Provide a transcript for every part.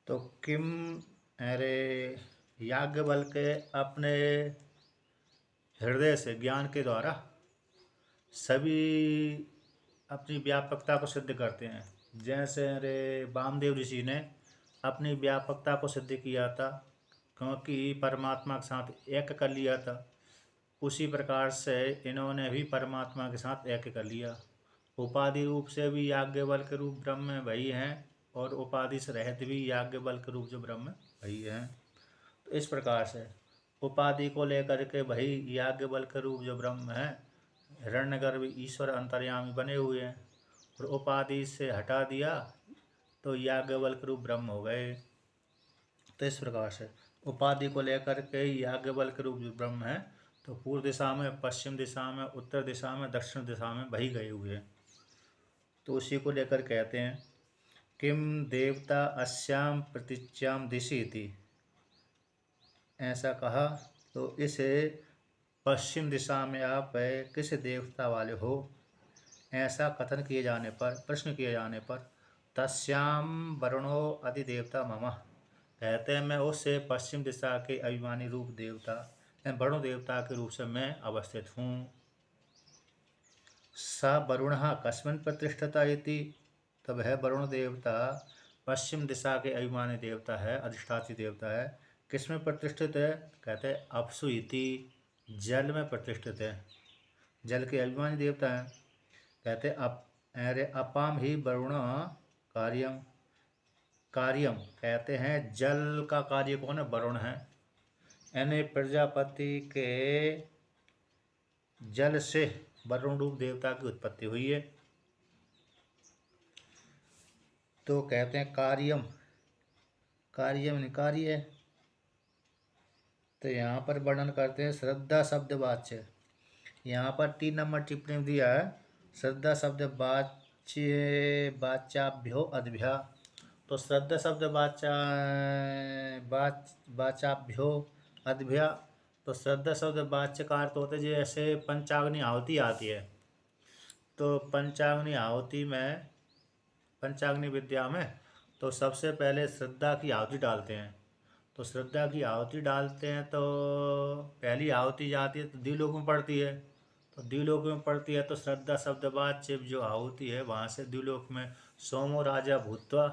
तो किम, अरे याज्ञवल्क्य अपने हृदय से ज्ञान के द्वारा सभी अपनी व्यापकता को सिद्ध करते हैं। जैसे अरे वामदेव ऋषि ने अपनी व्यापकता को सिद्ध किया था, क्योंकि परमात्मा के साथ एक कर लिया था। उसी प्रकार से इन्होंने भी परमात्मा के साथ एक कर लिया। उपाधि रूप से भी याज्ञवल्क्य रूप ब्रह्म वही हैं, और उपाधि से रहित भी याज्ञवल्क्य रूप जो ब्रह्म वही हैं। तो इस प्रकार से उपाधि को लेकर के वही याज्ञवल्क्य रूप जो ब्रह्म है, हिरण्यगर्भ ईश्वर अंतर्यामी बने हुए हैं, और उपाधि से हटा दिया तो याज्ञवल्क्य रूप ब्रह्म हो गए। तो इस प्रकार से उपाधि को लेकर के याज्ञवल्क्य रूप जो ब्रह्म है, तो पूर्व दिशा में, पश्चिम दिशा में, उत्तर दिशा में, दक्षिण दिशा में वही गए हुए हैं। तो उसी को लेकर कहते हैं किम देवता अस्याम प्रतीच्याम दिशि थी, ऐसा कहा। तो इसे पश्चिम दिशा में आप किस देवता वाले हो, ऐसा कथन किए जाने पर, प्रश्न किए जाने पर, तस्याम वरुणो अधिदेवता मम, कहते हैं मैं उससे पश्चिम दिशा के अभिमानी रूप देवता वरुण देवता के रूप से मैं अवस्थित हूँ। स वरुण कस्मिन् प्रतिष्ठता इति, तब है वरुण देवता पश्चिम दिशा के अभिमानी देवता है, अधिष्ठात्री देवता है। किसमें प्रतिष्ठित है, कहते हैं अपसु इति, जल में प्रतिष्ठित है, जल के अभिमानी देवता है। कहते अरे अपाम ही वरुण कार्यम, कार्यम कहते हैं जल का कार्य कौन है, वरुण है। यानी प्रजापति के जल से वरुण रूप देवता की उत्पत्ति हुई है। तो कहते हैं कार्यम, कार्यम कार्य। तो यहाँ पर वर्णन करते हैं श्रद्धा शब्द वाच्य, यहाँ पर 3 नंबर टिप्पणी में दिया है श्रद्धा शब्द वाच्य वाच्याभ्यो अद्भ्या। तो श्रद्धा शब्द वाचाभ्यो अद्भ्या, तो श्रद्धा शब्द वाच्य का अर्थ होता है जैसे पंचाग्नि आहुति आती है, तो पंचाग्नि आहुति में, पंचाग्नि विद्या में तो सबसे पहले श्रद्धा की आहुति डालते हैं। तो श्रद्धा की आहुति डालते हैं तो पहली आहुति जाती है तो द्विलोक में पड़ती है, तो द्विलोक में पड़ती है तो श्रद्धा शब्द वाच्य जो आहुति है वहाँ से द्विलोक में सोमो राजा भूतवा,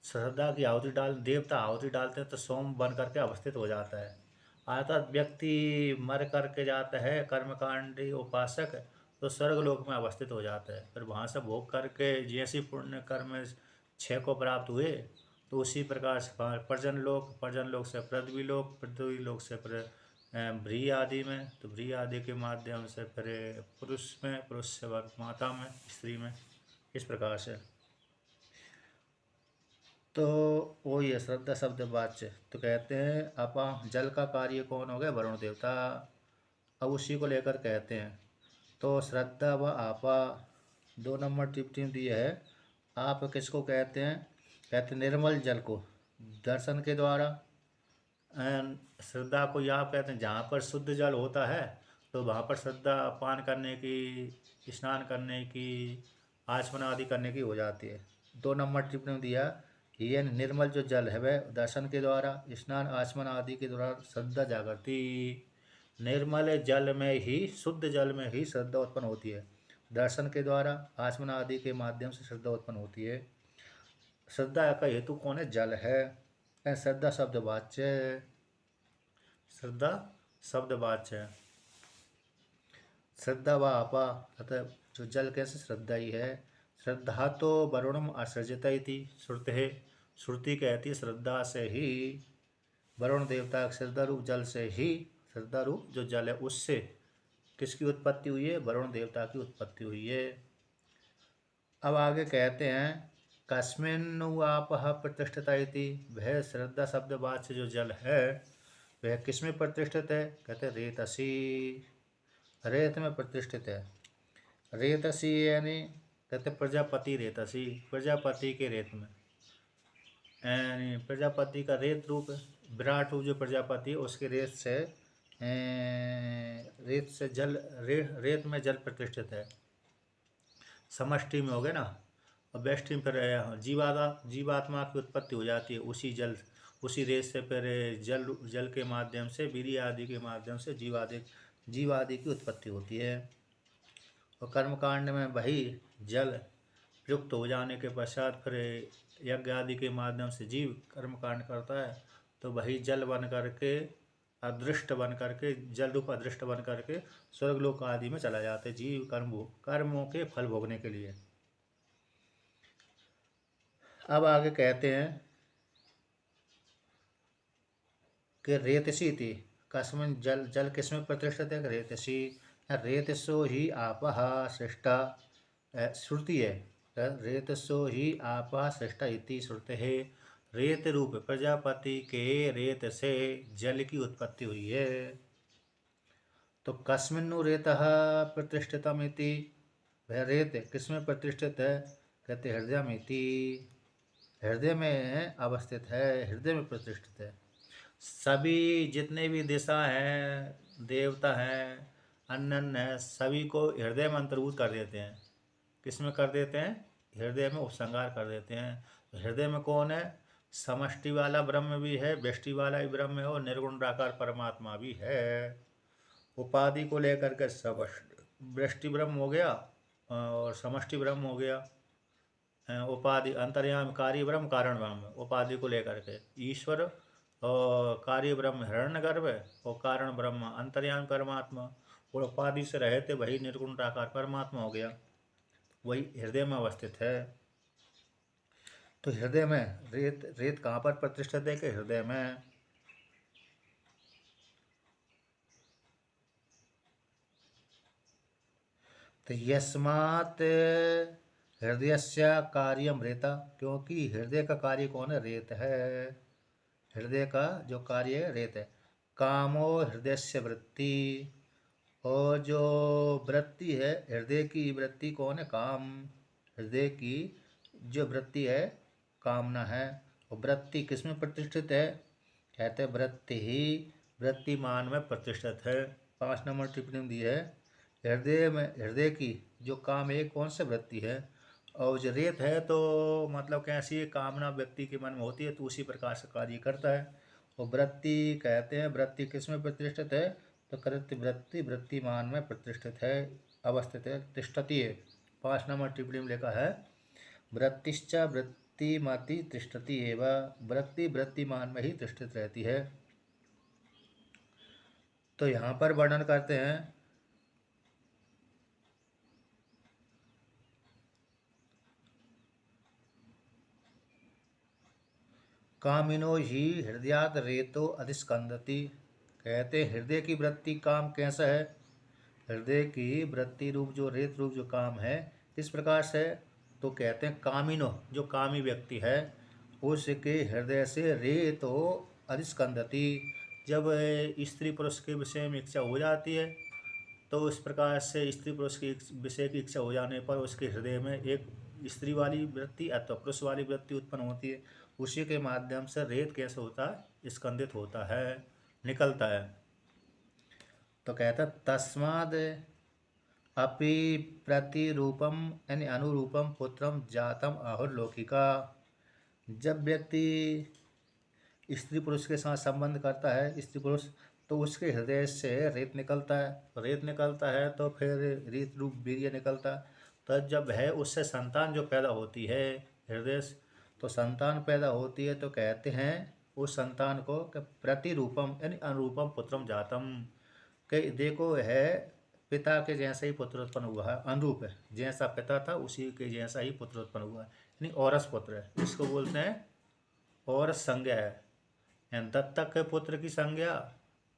श्रद्धा की आहुति डाल, देवता आहुति डालते हैं तो सोम बन करके अवस्थित हो जाता है। अर्थात व्यक्ति मर करके जाता है कर्मकांडी उपासक, तो स्वर्गलोक में अवस्थित हो जाता है। फिर वहाँ से भोग करके जैसी पुण्य कर्म 6 को प्राप्त हुए, तो उसी प्रकार से पर्जन लोक, पर्जन लोक से पृथ्वी लोक, पृथ्वी लोक से भ्री आदि में, तो भ्री आदि के माध्यम से फिर पुरुष में, पुरुष से माता में, स्त्री में, इस प्रकार से। तो वो ये श्रद्धा शब्द वाच्य। तो कहते हैं अपा जल का कार्य कौन हो गया, वरुण देवता। अब उसी को लेकर कहते हैं तो श्रद्धा व आपा 2 नंबर टिप्पणी दी है। आप किसको कहते हैं, कहते निर्मल जल को दर्शन के द्वारा। श्रद्धा को आप कहते हैं जहाँ पर शुद्ध जल होता है तो वहाँ पर श्रद्धा पान करने की, स्नान करने की, आचमन आदि करने की हो जाती है। 2 नंबर टिप्पणी दिया ये निर्मल जो जल है वह दर्शन के द्वारा, स्नान आचमन आदि के द्वारा श्रद्धा जागृति। निर्मल जल में ही, शुद्ध जल में ही श्रद्धा उत्पन्न होती है, दर्शन के द्वारा, आचमन आदि के माध्यम से श्रद्धा उत्पन्न होती है। श्रद्धा का हेतु कौन है, जल है। श्रद्धा शब्द वाच्य, श्रद्धा शब्द वाच्य है। श्रद्धा व आपा, अतः जो जल कैसे श्रद्धा ही है। श्रद्धा तो वरुणम असृजत इति श्रुति है, श्रुति कहती है श्रद्धा से ही, वरुण देवता श्रद्धा रूप जल से ही, श्रद्धा रूप जो जल है उससे किसकी उत्पत्ति हुई है, वरुण देवता की उत्पत्ति हुई है। अब आगे कहते हैं कस्मिन् आपः प्रतिष्ठिता इति, वह श्रद्धा शब्द वाच्य जो जल है वह किसमें प्रतिष्ठित है, कहते रेतसी, रेत में प्रतिष्ठित है। रेतसी यानी कहते प्रजापति रेतसी, प्रजापति के रेत में, यानी प्रजापति का रेत रूप, विराट रूप जो प्रजापति उसके रेत से, रेत से जल, रेत में जल प्रतिष्ठित है। समष्टि में हो गए ना, और व्यष्टि में फिर जीवात्मा की उत्पत्ति हो जाती है उसी जल, उसी रेत से। फिर जल के माध्यम से, वीर्य आदि के माध्यम से जीव आदि की उत्पत्ति होती है। और कर्मकांड में वही जल युक्त हो जाने के पश्चात फिर यज्ञ आदि के माध्यम से जीव कर्मकांड करता है, तो वही जल बन करके अदृष्ट बन करके, जल रूप अदृष्ट बन करके स्वर्गलोक आदि में चला जाता है जीव कर्मों के फल भोगने के लिए। अब आगे कहते हैं कि रेतसी थी कस्मिन जल किसमें प्रतिष्ठित है? रेतसी। रेतसो ही आपः सृष्टा, श्रुति है। रेतसो ही आपः सृष्टा इति श्रुते है। रेत रूप प्रजापति के रेत से जल की उत्पत्ति हुई है। तो कस्मिन्नु रेतः प्रतिष्ठितम इति, वह रेत किसमें प्रतिष्ठित है? कहते हृदय में इति, हृदय में अवस्थित है, हृदय में प्रतिष्ठित है। सभी जितने भी दिशा हैं, देवता हैं, अन्य हैं, सभी को हृदय में अंतर्भूत कर देते हैं। किस में कर देते हैं? हृदय में उपसंहार कर देते हैं। हृदय में कौन है? समष्टि वाला ब्रह्म भी है, व्यष्टि वाला भी ब्रह्म है, और निर्गुण निराकार परमात्मा भी है। उपाधि को लेकर के व्यष्टि ब्रह्म हो गया और समष्टि ब्रह्म हो गया। उपाधि अंतर्यामी कार्य ब्रह्म कारण ब्रह्म, उपाधि को लेकर के ईश्वर, और कार्य ब्रह्म हिरण्यगर्भ, और कारण ब्रह्म अंतर्यामी परमात्मा, और उपाधि से रहते वही निर्गुण निराकार परमात्मा हो गया, वही हृदय में अवस्थित है। तो हृदय में रेत कहाँ पर प्रतिष्ठित है? कि हृदय में। तो यस्मात् हृदयस्य कार्यम रेता, क्योंकि हृदय का कार्य कौन है? रेत है। हृदय का जो कार्य है रेत है। कामो हृदय से वृत्ति, और जो वृत्ति है हृदय की वृत्ति कौन है? काम। हृदय की जो वृत्ति है कामना है। और वृत्ति किस में प्रतिष्ठित है? कहते हैं वृत्ति ही वृत्तिमान में प्रतिष्ठित है। 5 नंबर टिप्पणी दी है। हृदय में, हृदय की जो काम है कौन सा? वृत्ति है। और जो रेत है तो मतलब कैसी कामना व्यक्ति के मन में होती है, तो उसी प्रकार से कार्य करता है। और वृत्ति कहते हैं, वृत्ति किस में प्रतिष्ठित है? तो कृत्य वृत्ति वृत्तिमान में प्रतिष्ठित है, अवस्थित है, तिष्ठति है। 5 नंबर टिप्पणी में लिखा है वृत्तिश्च वृत्तिमति तिष्ठति एवं, वृत्ति वृत्तिमान में ही तिष्ठित रहती है। तो यहाँ पर वर्णन करते हैं कामिनो ही हृदयात रेतो अधिस्कंदति। कहते हृदय की वृत्ति काम कैसा है? हृदय की वृत्ति रूप जो रेत रूप जो काम है इस प्रकार से। तो कहते हैं कामिनो, जो कामी व्यक्ति है उसके हृदय से रेतो अधिस्कंदति। जब स्त्री पुरुष के विषय में इच्छा हो जाती है, तो इस प्रकार से स्त्री पुरुष के विषय की इच्छा हो जाने पर उसके हृदय में एक स्त्री वाली वृत्ति अथवा पुरुष वाली वृत्ति उत्पन्न होती है। उसी के माध्यम से रेत कैसे होता है? स्कंदित होता है, निकलता है। तो कहता तस्माद अपि प्रतिरूपम यानी अनुरूपम पुत्रम जातम आहुर्लौकिका। जब व्यक्ति स्त्री पुरुष के साथ संबंध करता है, स्त्री पुरुष, तो उसके हृदय से रेत निकलता है। रेत निकलता है तो फिर रेत रूप वीर्य निकलता है। तो जब है उससे संतान जो पैदा होती है हृदय से, तो संतान पैदा होती है तो कहते हैं उस संतान को प्रतिरूपम यानी अनुरूपम पुत्रम जातम, कि देखो है पिता के जैसा ही पुत्र उत्पन्न हुआ है, अनुरूप है, जैसा पिता था उसी के जैसा ही पुत्र उत्पन्न हुआ है, यानी औरस पुत्र है। इसको बोलते हैं औरस संज्ञा है। दत्तक के पुत्र की संज्ञा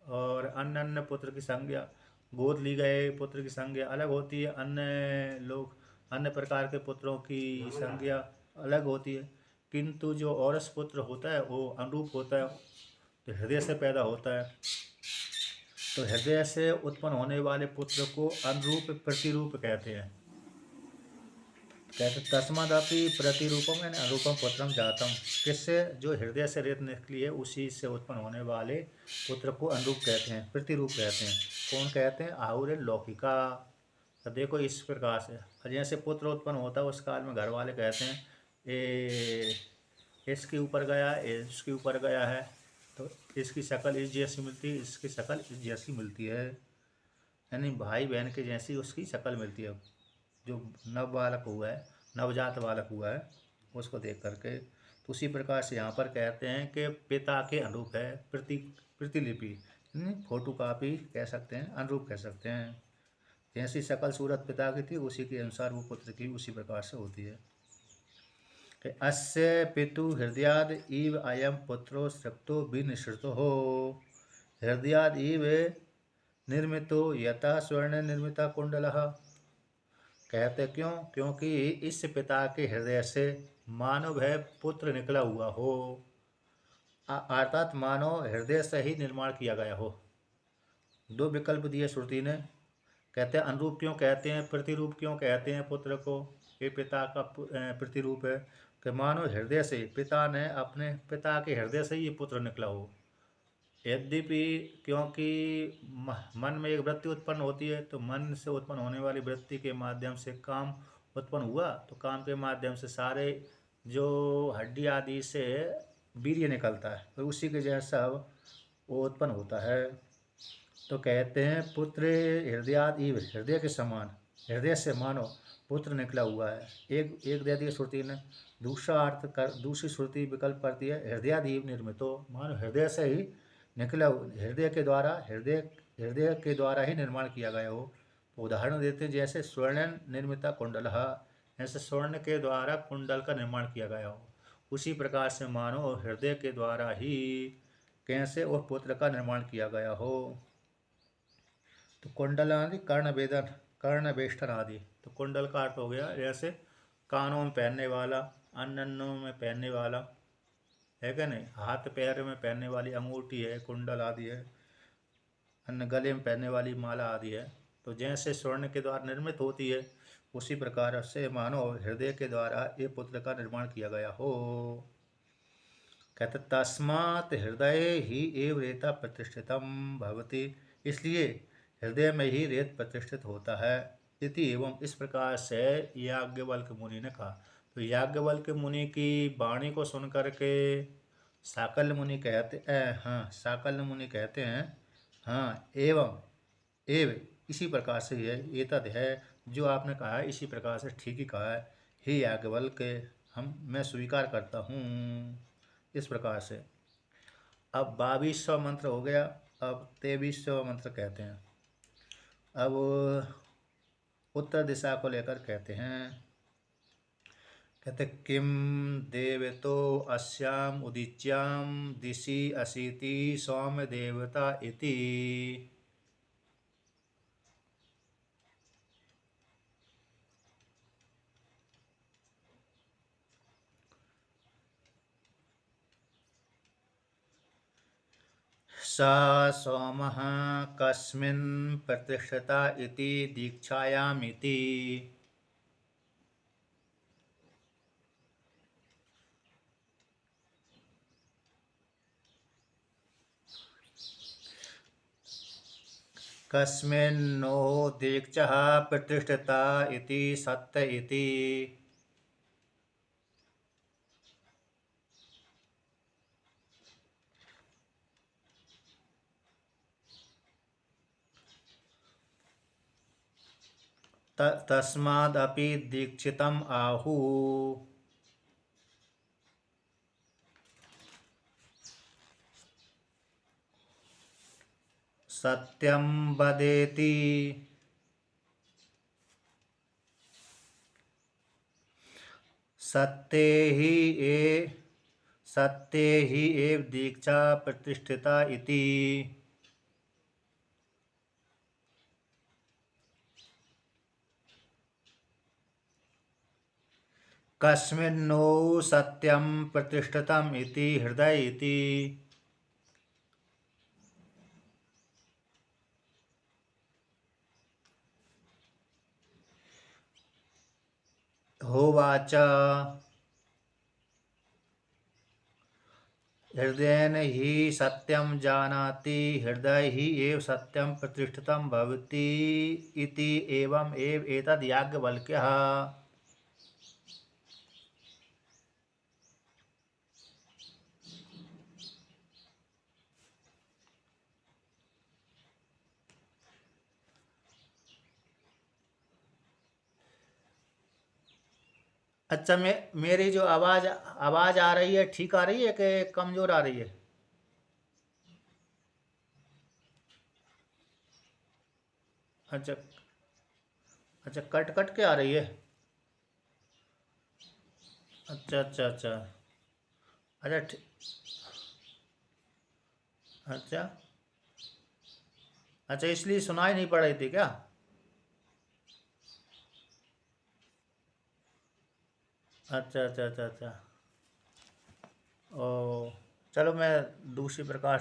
और अन्य अन्य पुत्र की संज्ञा, गोद ली गए पुत्र की संज्ञा अलग होती है, अन्य लोग अन्य प्रकार के पुत्रों की संज्ञा अलग होती है। किंतु जो औरस पुत्र होता है वो अनुरूप होता है, तो हृदय से पैदा होता है। तो हृदय से उत्पन्न होने वाले पुत्र को अनुरूप प्रतिरूप कहते हैं। कहते तस्मादपि प्रतिरूपम यानी अनुरूपम पुत्रम जातम, किससे? जो हृदय से रेत निकली है उसी से उत्पन्न होने वाले पुत्र को अनुरूप कहते हैं, प्रतिरूप कहते हैं। कौन कहते हैं? आहुर लौकिका, तो देखो इस प्रकार से जैसे पुत्र उत्पन्न होता है उस काल में घर वाले कहते हैं ये इसके ऊपर गया, इसके ऊपर गया है, तो इसकी शक्ल इस जैसी मिलती है, इसकी शक्ल इस जैसी मिलती है, यानी भाई बहन के जैसी उसकी शक्ल मिलती है। जो नव बालक हुआ है, नवजात बालक हुआ है, उसको देख करके। तो उसी प्रकार से यहाँ पर कहते हैं कि पिता के अनुरूप है, प्रतिलिपि, फोटो कापी कह सकते हैं, अनुरूप कह सकते हैं। जैसी शकल सूरत पिता की थी उसी के अनुसार वो पुत्र की उसी प्रकार से होती है। कि अस्य पितु हृदयाद इव अयम पुत्रो सृप्तो विनिश्रितो हो। हृदयाद इव निर्मितो यथा स्वर्ण निर्मिता कुंडलः। कहते क्यों? क्योंकि इस पिता के हृदय से मानव है पुत्र निकला हुआ हो, अर्थात मानव हृदय से ही निर्माण किया गया हो। दो विकल्प दिए श्रुति ने। कहते हैं अनुरूप क्यों कहते हैं, प्रतिरूप क्यों कहते हैं पुत्र को, ये पिता का प्रतिरूप है कि मानो हृदय से, पिता ने अपने पिता के हृदय से ही ये पुत्र निकला हो। यद्यपि क्योंकि मन में एक वृत्ति उत्पन्न होती है, तो मन से उत्पन्न होने वाली वृत्ति के माध्यम से काम उत्पन्न हुआ, तो काम के माध्यम से सारे जो हड्डी आदि से वीर्य निकलता है, और उसी के जैसा वो उत्पन्न होता है। तो कहते हैं पुत्र हृदयादि, हृदय के समान, हृदय से मानो पुत्र निकला हुआ है। एक दे दिया श्रुति ने। दूसरा अर्थ कर, दूसरी श्रुति विकल्प करती है हृदयादि निर्मितो, मानो हृदय से ही निकला, हृदय के द्वारा, हृदय के द्वारा ही निर्माण किया गया हो। तो उदाहरण देते हैं जैसे स्वर्ण निर्मिता कुंडल, ऐसे स्वर्ण के द्वारा कुंडल का निर्माण किया गया हो, उसी प्रकार से मानो हृदय के द्वारा ही कैसे और पुत्र का निर्माण किया गया हो। तो कुंडल आदि कर्ण वेदन, कर्ण वेष्टन आदि। तो कुंडल का अर्थ हो गया जैसे कानों में पहनने वाला, अन्नों में पहनने वाला, है क्या नहीं, हाथ पैर में पहनने वाली अंगूठी है, कुंडल आदि है, अन्य गले में पहनने वाली माला आदि है। तो जैसे स्वर्ण के द्वारा निर्मित होती है, उसी प्रकार से मानो हृदय के द्वारा ये पुत्र का निर्माण किया गया हो। कहते तस्मात् हृदय ही एव रेता प्रतिष्ठितम भवति, इसलिए हृदय में ही रेत प्रतिष्ठित होता है। इति एवं इस प्रकार से याज्ञवल्क्य मुनि ने कहा। तो याज्ञवल्क्य मुनि की वाणी को सुन करके साकल्य मुनि कहते साकल्य मुनि कहते हैं हाँ, एवं एव इसी प्रकार से है, एतद है जो आपने कहा है, इसी प्रकार से ठीक ही कहा है। हे याज्ञवल्क्य, मैं स्वीकार करता हूँ। इस प्रकार से अब 22वां मंत्र हो गया। अब 23वां मंत्र कहते हैं। अब उत्तर दिशा को लेकर कहते हैं। कहते किम देवतो अस्याम उदिच्याम दिशि अशीति सौम्य देवता इति। सा सोमः कस्मिन् प्रतिष्ठिता इति दीक्षायामिति। कस्मिन्नो दीक्षः प्रतिष्ठिता इति सत्य इति। तस्मादपि दीक्षितम् आहुः। सत्यं वदेति सत्ये ही एव दीक्षा प्रतिष्ठिता इति। कस्मिन्नो सत्यं प्रतिष्ठितम् इति हृदय इति। होवाच हृदयेन हि सत्यं जानाति, हृदय ही एव सत्यं प्रतिष्ठितं भवति इति एवं एव एतद् याज्ञवल्क्यः। अच्छा, मेरी जो आवाज़ आवाज़ आ रही है, ठीक आ रही है कि कमज़ोर आ रही है? अच्छा। अच्छा, कट कट के आ रही है। अच्छा अच्छा अच्छा। अच्छा अच्छा अच्छा, इसलिए सुनाई नहीं पड़ रही थी क्या? अच्छा अच्छा अच्छा अच्छा। ओ, चलो मैं दूसरी प्रकार